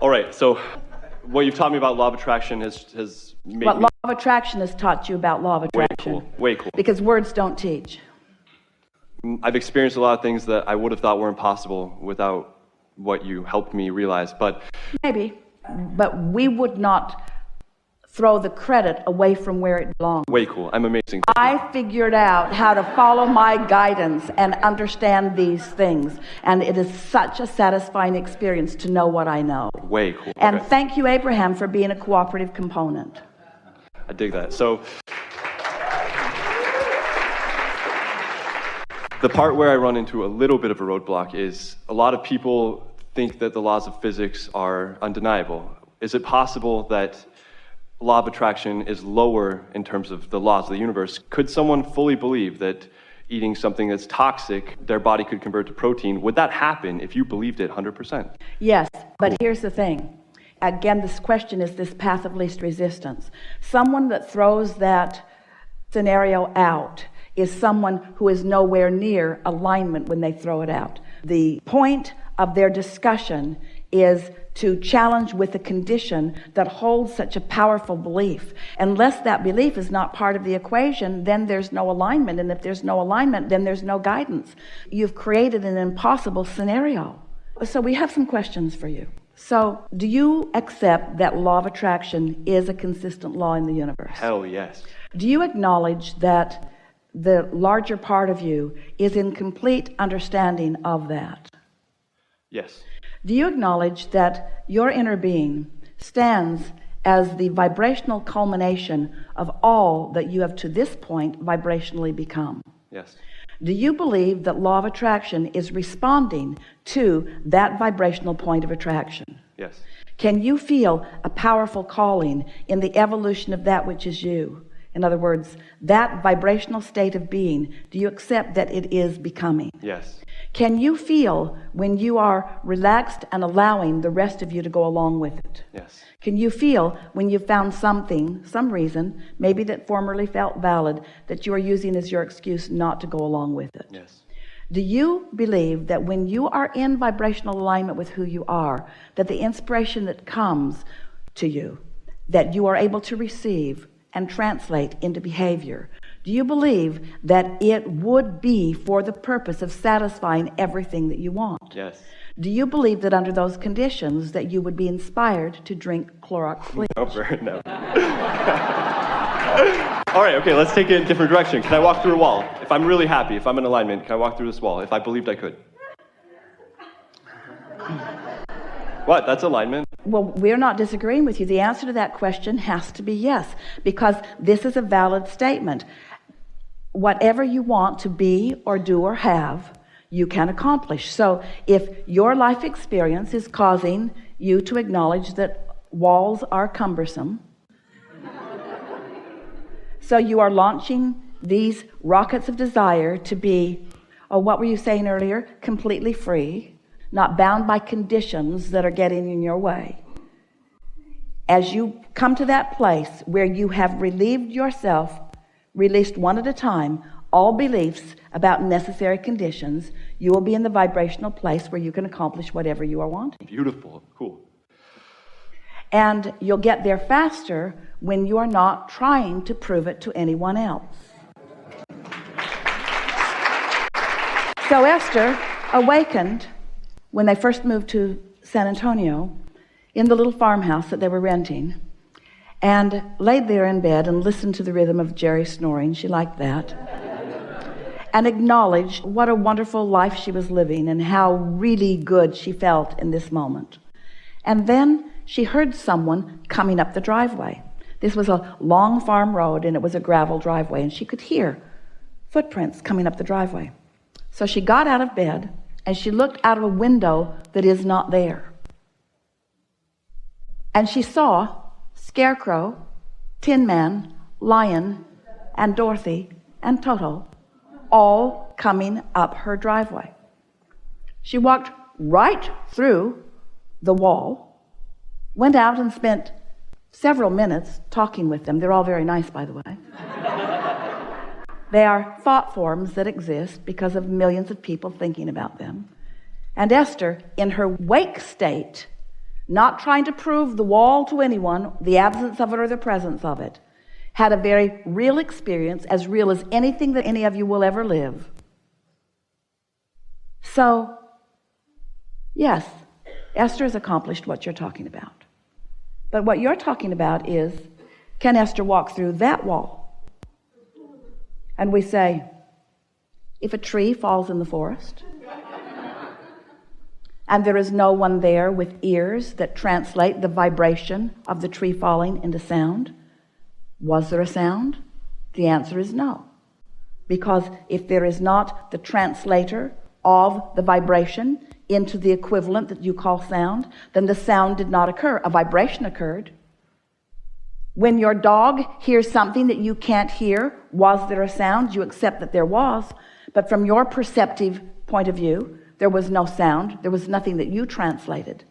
All right, so what you've taught me about law of attraction has made What me... law of attraction has taught you about law of attraction. Way cool. Because words don't teach. I've experienced a lot of things that I would have thought were impossible without what you helped me realize, but... Maybe, but we would not throw the credit away from where it belongs. Way cool. I'm amazing. I figured out how to follow my guidance and understand these things, and it is such a satisfying experience to know what I know. Way cool. And okay. Thank you, Abraham, for being a cooperative component. I dig that. So the part where I run into a little bit of a roadblock is a lot of people think that the laws of physics are undeniable. Is it possible that law of attraction is lower in terms of the laws of the universe? Could someone fully believe that eating something that's toxic, their body could convert to protein? Would that happen if you believed it 100%? Yes, but here's the thing. Again, this question is this path of least resistance. Someone that throws that scenario out is someone who is nowhere near alignment when they throw it out. The point of their discussion is to challenge with a condition that holds such a powerful belief. Unless that belief is not part of the equation, then there's no alignment. And if there's no alignment, then there's no guidance. You've created an impossible scenario. So we have some questions for you. So do you accept that law of attraction is a consistent law in the universe? Hell yes. Do you acknowledge that the larger part of you is in complete understanding of that? Yes. Do you acknowledge that your inner being stands as the vibrational culmination of all that you have to this point vibrationally become? Yes. Do you believe that law of attraction is responding to that vibrational point of attraction? Yes. Can you feel a powerful calling in the evolution of that which is you? In other words, that vibrational state of being, do you accept that it is becoming? Yes. Can you feel when you are relaxed and allowing the rest of you to go along with it? Yes. Can you feel when you've found something, some reason, maybe that formerly felt valid, that you are using as your excuse not to go along with it? Yes. Do you believe that when you are in vibrational alignment with who you are, that the inspiration that comes to you, that you are able to receive and translate into behavior? Do you believe that it would be for the purpose of satisfying everything that you want? Yes. Do you believe that under those conditions that you would be inspired to drink Clorox bleach? No. All right, okay, let's take it in a different direction. Can I walk through a wall? If I'm really happy, if I'm in alignment, can I walk through this wall if I believed I could? What? That's alignment? Well, we're not disagreeing with you. The answer to that question has to be yes, because this is a valid statement. Whatever you want to be or do or have, you can accomplish. So if your life experience is causing you to acknowledge that walls are cumbersome, so you are launching these rockets of desire to be, what were you saying earlier? Completely free, not bound by conditions that are getting in your way. As you come to that place where you have relieved yourself, released one at a time, all beliefs about necessary conditions, you will be in the vibrational place where you can accomplish whatever you are wanting. Beautiful. Cool. And you'll get there faster when you are not trying to prove it to anyone else. So Esther awakened when they first moved to San Antonio in the little farmhouse that they were renting, and laid there in bed and listened to the rhythm of Jerry snoring. She liked that. And acknowledged what a wonderful life she was living and how really good she felt in this moment. And then she heard someone coming up the driveway. This was a long farm road, and it was a gravel driveway, and she could hear footprints coming up the driveway. So she got out of bed and she looked out of a window that is not there. And she saw Scarecrow, Tin Man, Lion, and Dorothy, and Totto all coming up her driveway. She walked right through the wall, went out and spent several minutes talking with them. They're all very nice, by the way. They are thought forms that exist because of millions of people thinking about them. And Esther, in her wake state, not trying to prove the wall to anyone, the absence of it or the presence of it, had a very real experience, as real as anything that any of you will ever live. So, yes, Esther has accomplished what you're talking about. But what you're talking about is, can Esther walk through that wall? And we say, if a tree falls in the forest, and there is no one there with ears that translate the vibration of the tree falling into sound, was there a sound? The answer is no. Because if there is not the translator of the vibration into the equivalent that you call sound, then the sound did not occur. A vibration occurred. When your dog hears something that you can't hear, was there a sound? You accept that there was, but from your perceptive point of view, there was no sound. There was nothing that you translated.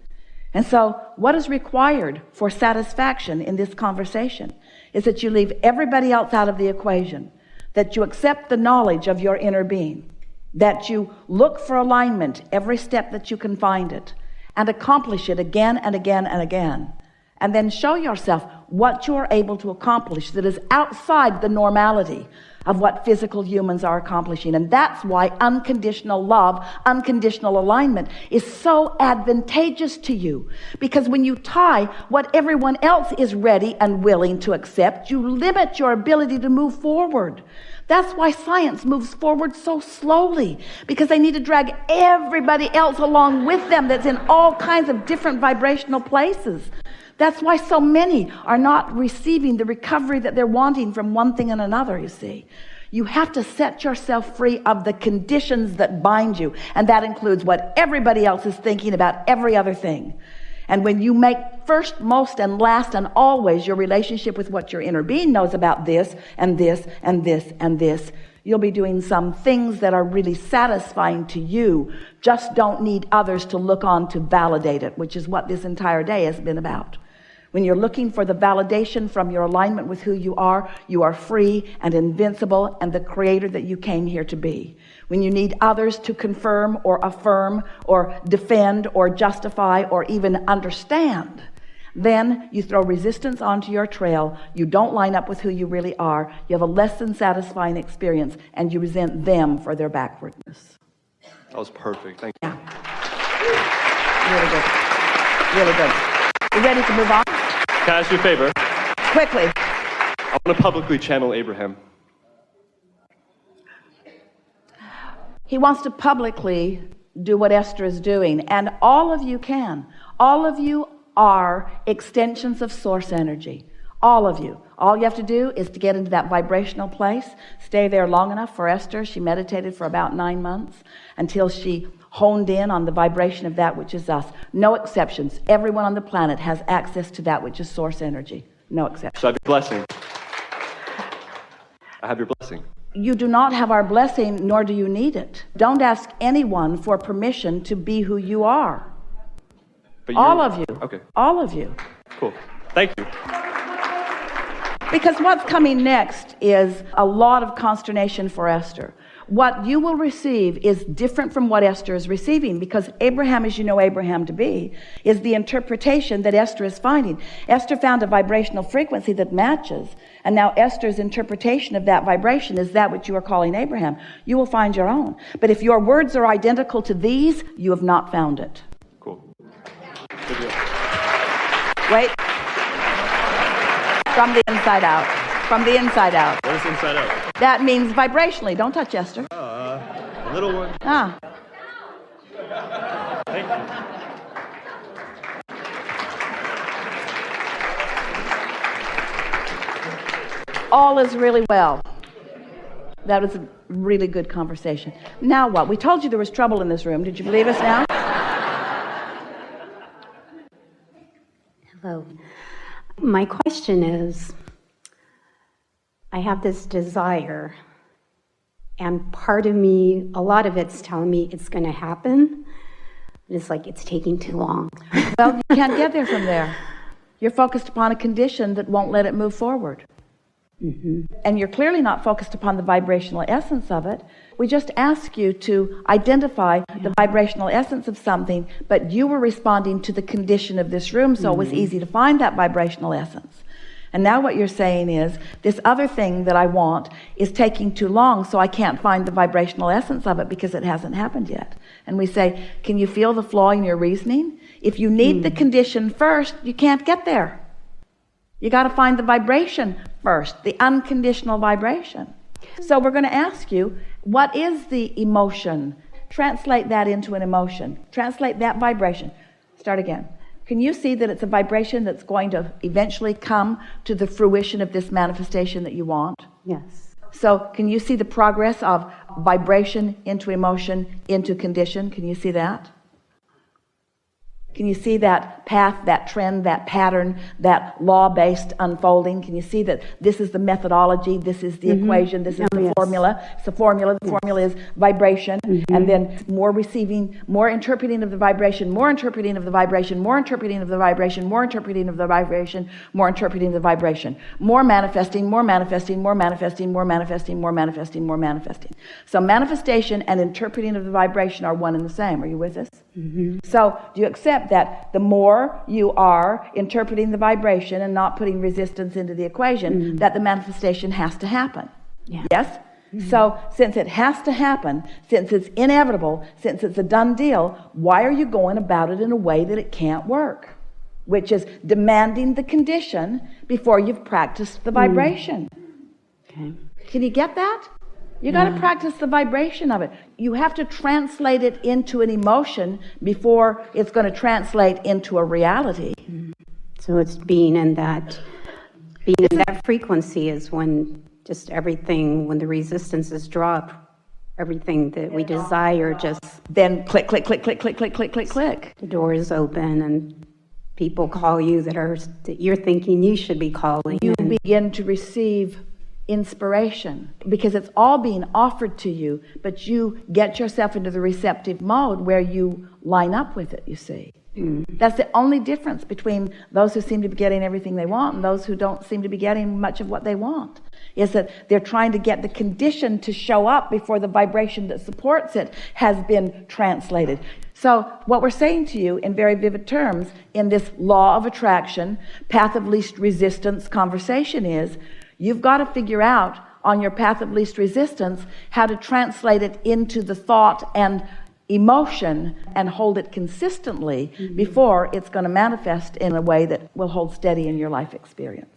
And so what is required for satisfaction in this conversation is that you leave everybody else out of the equation, that you accept the knowledge of your inner being, that you look for alignment every step that you can find it, and accomplish it again and again and again, and then show yourself what you're able to accomplish that is outside the normality of what physical humans are accomplishing. And that's why unconditional love, unconditional alignment is so advantageous to you. Because when you tie what everyone else is ready and willing to accept, you limit your ability to move forward. That's why science moves forward so slowly, because they need to drag everybody else along with them that's in all kinds of different vibrational places. That's why so many are not receiving the recovery that they're wanting from one thing and another, you see. You have to set yourself free of the conditions that bind you, and that includes what everybody else is thinking about every other thing. And when you make first, most, and last, and always your relationship with what your inner being knows about this, and this, and this, and this, you'll be doing some things that are really satisfying to you. Just don't need others to look on to validate it, which is what this entire day has been about. When you're looking for the validation from your alignment with who you are free and invincible and the creator that you came here to be. When you need others to confirm or affirm or defend or justify or even understand, then you throw resistance onto your trail. You don't line up with who you really are. You have a less than satisfying experience, and you resent them for their backwardness. That was perfect. Thank you. Yeah. Really good. Really good. You ready to move on? Can I ask you a favor? Quickly. I want to publicly channel Abraham. He wants to publicly do what Esther is doing, and all of you can. All of you are extensions of source energy. All of you. All you have to do is to get into that vibrational place, stay there long enough. For Esther, she meditated for about 9 months until she honed in on the vibration of that which is us. No exceptions. Everyone on the planet has access to that which is source energy. No exceptions. So I have your blessing. I have your blessing. You do not have our blessing, nor do you need it. Don't ask anyone for permission to be who you are. But all of you. Okay. All of you. Cool. Thank you. Because what's coming next is a lot of consternation for Esther. What you will receive is different from what Esther is receiving, because Abraham, as you know Abraham to be, is the interpretation that Esther is finding. Esther found a vibrational frequency that matches, and now Esther's interpretation of that vibration is that which you are calling Abraham. You will find your own. But if your words are identical to these, you have not found it. Cool. Good deal. Wait. From the inside out. From the inside out. What is inside out? That means vibrationally. Don't touch Esther. A little one. Ah. Thank you. All is really well. That was a really good conversation. Now what? We told you there was trouble in this room. Did you believe us now? Hello. My question is, I have this desire, and part of me, a lot of it's telling me it's going to happen. It's like it's taking too long. Well, you can't get there from there. You're focused upon a condition that won't let it move forward. Mm-hmm. And you're clearly not focused upon the vibrational essence of it. we just ask you to identify the vibrational essence of something, but you were responding to the condition of this room, so it was easy to find that vibrational essence. And now what you're saying is, this other thing that I want is taking too long, so I can't find the vibrational essence of it because it hasn't happened yet. And we say, can you feel the flaw in your reasoning? If you need the condition first, you can't get there. You got to find the vibration first, the unconditional vibration. So we're going to ask you, what is the emotion? Translate that into an emotion. Translate that vibration. Start again. Can you see that it's a vibration that's going to eventually come to the fruition of this manifestation that you want? Yes. So can you see the progress of vibration into emotion into condition? Can you see that? Can you see that path, that trend, that pattern, that law-based unfolding? Can you see that this is the methodology, this is the equation, this is the formula? It's the formula. The formula is vibration, and then more receiving, more interpreting of the vibration, more interpreting of the vibration, more interpreting of the vibration, more interpreting of the vibration, more interpreting of the vibration, more manifesting, more manifesting, more manifesting, more manifesting, more manifesting, more manifesting. So manifestation and interpreting of the vibration are one and the same. Are you with us? So do you accept that the more you are interpreting the vibration and not putting resistance into the equation, that the manifestation has to happen? Yes? So since it has to happen, since it's inevitable, since it's a done deal, why are you going about it in a way that it can't work? Which is demanding the condition before you've practiced the vibration. Okay. Can you get that? You got to practice the vibration of it. You have to translate it into an emotion before it's going to translate into a reality. So it's being in that frequency is when just everything, when the resistances drop, everything that we desire just then click, click, click, click, click, click, click, click, click. the door is open and people call you that you're thinking you should be calling. You begin to receive inspiration because it's all being offered to you, but you get yourself into the receptive mode where you line up with it, you see. That's the only difference between those who seem to be getting everything they want and those who don't seem to be getting much of what they want, is that they're trying to get the condition to show up before the vibration that supports it has been translated. So what we're saying to you in very vivid terms in this law of attraction, path of least resistance conversation is, you've got to figure out on your path of least resistance how to translate it into the thought and emotion and hold it consistently before it's going to manifest in a way that will hold steady in your life experience.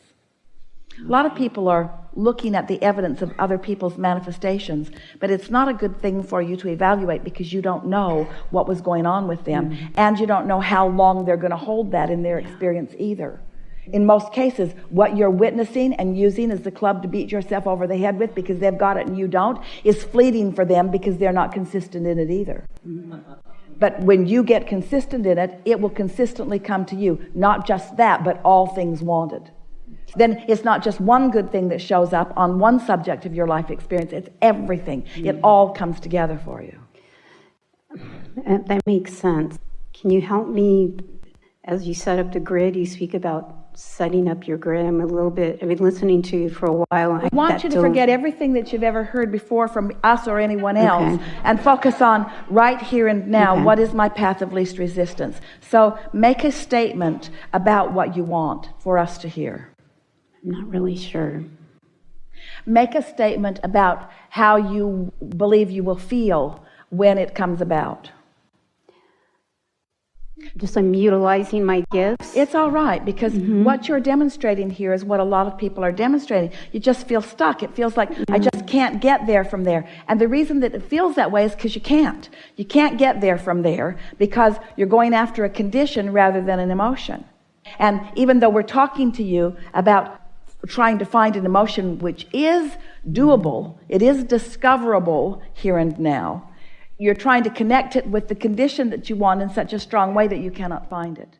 A lot of people are looking at the evidence of other people's manifestations, but it's not a good thing for you to evaluate because you don't know what was going on with them, and you don't know how long they're going to hold that in their experience either. In most cases, what you're witnessing and using as the club to beat yourself over the head with because they've got it and you don't is fleeting for them because they're not consistent in it either. But when you get consistent in it, it will consistently come to you. Not just that, but all things wanted. Then it's not just one good thing that shows up on one subject of your life experience. It's everything. It all comes together for you. That makes sense. Can you help me, as you set up the grid, you speak about setting up your grid. I'm a little bit, I've been listening to you for a while. I want you to forget everything that you've ever heard before from us or anyone else and focus on right here and now. What is my path of least resistance? So make a statement about what you want for us to hear. I'm not really sure. Make a statement about how you believe you will feel when it comes about. Just I'm utilizing my gifts. It's all right because what you're demonstrating here is what a lot of people are demonstrating. You just feel stuck. It feels like I just can't get there from there. And the reason that it feels that way is because you can't. You can't get there from there because you're going after a condition rather than an emotion. And even though we're talking to you about trying to find an emotion which is doable, it is discoverable here and now, you're trying to connect it with the condition that you want in such a strong way that you cannot find it.